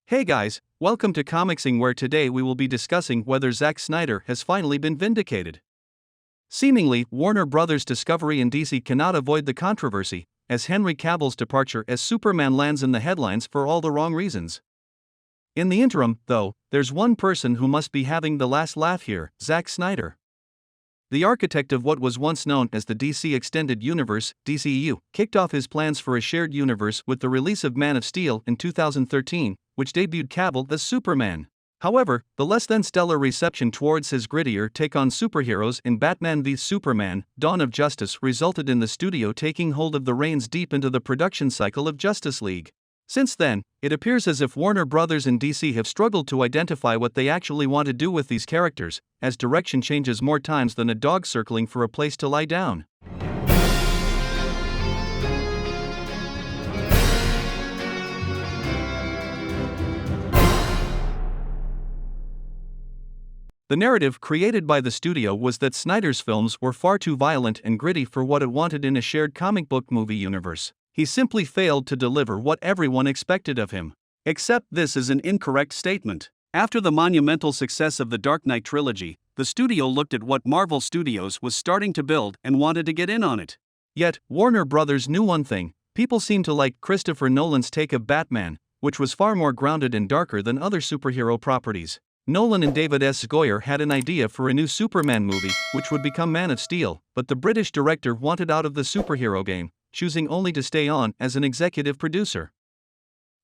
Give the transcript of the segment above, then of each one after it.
Hey guys, welcome to Comicsing, where today we will be discussing whether Zack Snyder has finally been vindicated. Seemingly, Warner Brothers' Discovery and DC cannot avoid the controversy, as Henry Cavill's departure as Superman lands in the headlines for all the wrong reasons. In the interim, though, there's one person who must be having the last laugh here: Zack Snyder. The architect of what was once known as the DC Extended Universe, DCEU, kicked off his plans for a shared universe with the release of Man of Steel in 2013, which debuted Cavill as Superman. However, the less than stellar reception towards his grittier take on superheroes in Batman v Superman: Dawn of Justice resulted in the studio taking hold of the reins deep into the production cycle of Justice League. Since then, it appears as if Warner Brothers and DC have struggled to identify what they actually want to do with these characters, as direction changes more times than a dog circling for a place to lie down. The narrative created by the studio was that Snyder's films were far too violent and gritty for what it wanted in a shared comic book movie universe. He simply failed to deliver what everyone expected of him. Except this is an incorrect statement. After the monumental success of the Dark Knight trilogy, the studio looked at what Marvel Studios was starting to build and wanted to get in on it. Yet, Warner Brothers knew one thing: people seemed to like Christopher Nolan's take of Batman, which was far more grounded and darker than other superhero properties. Nolan and David S. Goyer had an idea for a new Superman movie, which would become Man of Steel, but the British director wanted out of the superhero game, choosing only to stay on as an executive producer.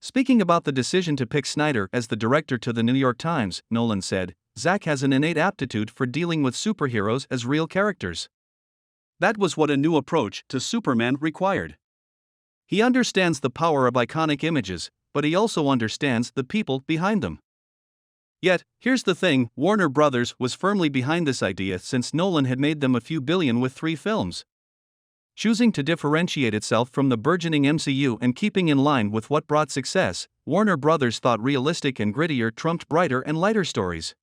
Speaking about the decision to pick Snyder as the director to the New York Times, Nolan said, "Zack has an innate aptitude for dealing with superheroes as real characters. That was what a new approach to Superman required. He understands the power of iconic images, but he also understands the people behind them." Yet, here's the thing: Warner Brothers was firmly behind this idea since Nolan had made them a few billion with 3 films. Choosing to differentiate itself from the burgeoning MCU and keeping in line with what brought success, Warner Brothers thought realistic and grittier trumped brighter and lighter stories.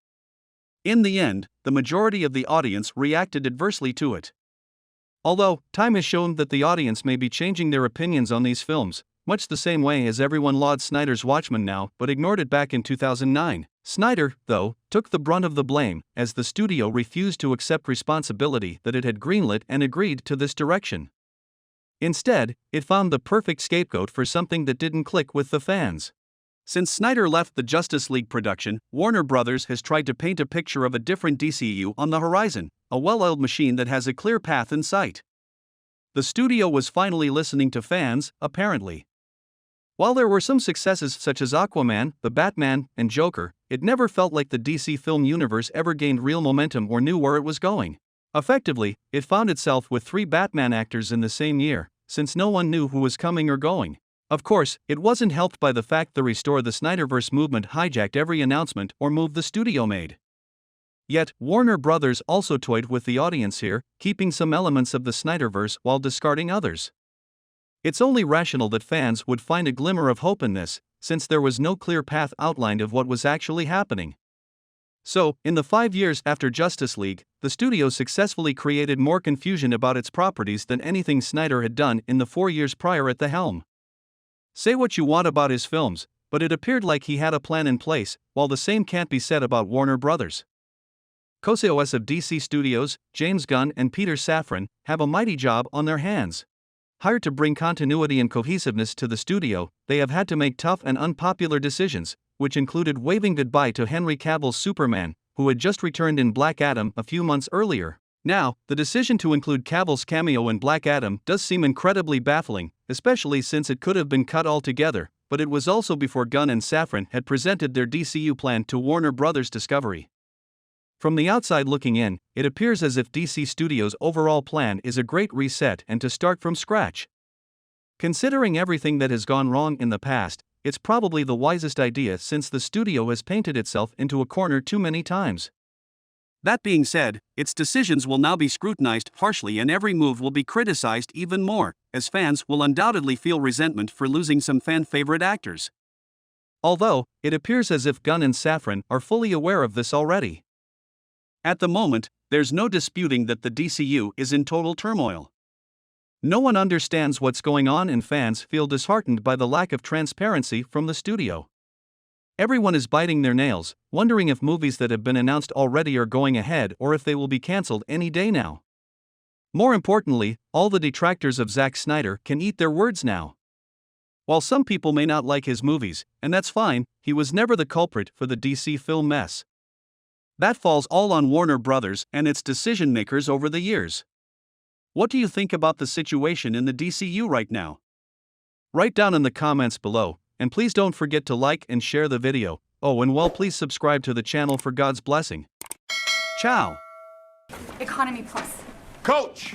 In the end, the majority of the audience reacted adversely to it. Although, time has shown that the audience may be changing their opinions on these films, much the same way as everyone lauds Snyder's Watchmen now but ignored it back in 2009. Snyder, though, took the brunt of the blame, as the studio refused to accept responsibility that it had greenlit and agreed to this direction. Instead, it found the perfect scapegoat for something that didn't click with the fans. Since Snyder left the Justice League production, Warner Brothers has tried to paint a picture of a different DCU on the horizon, a well-oiled machine that has a clear path in sight. The studio was finally listening to fans, apparently. While there were some successes such as Aquaman, The Batman, and Joker, it never felt like the DC film universe ever gained real momentum or knew where it was going. Effectively, it found itself with 3 Batman actors in the same year, since no one knew who was coming or going. Of course, it wasn't helped by the fact the Restore the Snyderverse movement hijacked every announcement or move the studio made. Yet, Warner Brothers also toyed with the audience here, keeping some elements of the Snyderverse while discarding others. It's only rational that fans would find a glimmer of hope in this, since there was no clear path outlined of what was actually happening. So, in the 5 years after Justice League, the studio successfully created more confusion about its properties than anything Snyder had done in the 4 years prior at the helm. Say what you want about his films, but it appeared like he had a plan in place, while the same can't be said about Warner Brothers. Co-CEOs of DC Studios, James Gunn and Peter Safran, have a mighty job on their hands. Hired to bring continuity and cohesiveness to the studio, they have had to make tough and unpopular decisions, which included waving goodbye to Henry Cavill's Superman, who had just returned in Black Adam a few months earlier. Now, the decision to include Cavill's cameo in Black Adam does seem incredibly baffling, especially since it could have been cut altogether, but it was also before Gunn and Safran had presented their DCU plan to Warner Brothers Discovery. From the outside looking in, it appears as if DC Studios' overall plan is a great reset and to start from scratch. Considering everything that has gone wrong in the past, it's probably the wisest idea since the studio has painted itself into a corner too many times. That being said, its decisions will now be scrutinized harshly and every move will be criticized even more, as fans will undoubtedly feel resentment for losing some fan-favorite actors. Although, it appears as if Gunn and Safran are fully aware of this already. At the moment, there's no disputing that the DCU is in total turmoil. No one understands what's going on and fans feel disheartened by the lack of transparency from the studio. Everyone is biting their nails, wondering if movies that have been announced already are going ahead or if they will be cancelled any day now. More importantly, all the detractors of Zack Snyder can eat their words now. While some people may not like his movies, and that's fine, he was never the culprit for the DC film mess. That falls all on Warner Brothers and its decision makers over the years. What do you think about the situation in the DCU right now? Write down in the comments below, and please don't forget to like and share the video. Oh, and please subscribe to the channel for God's blessing. Ciao! Economy Plus. Coach!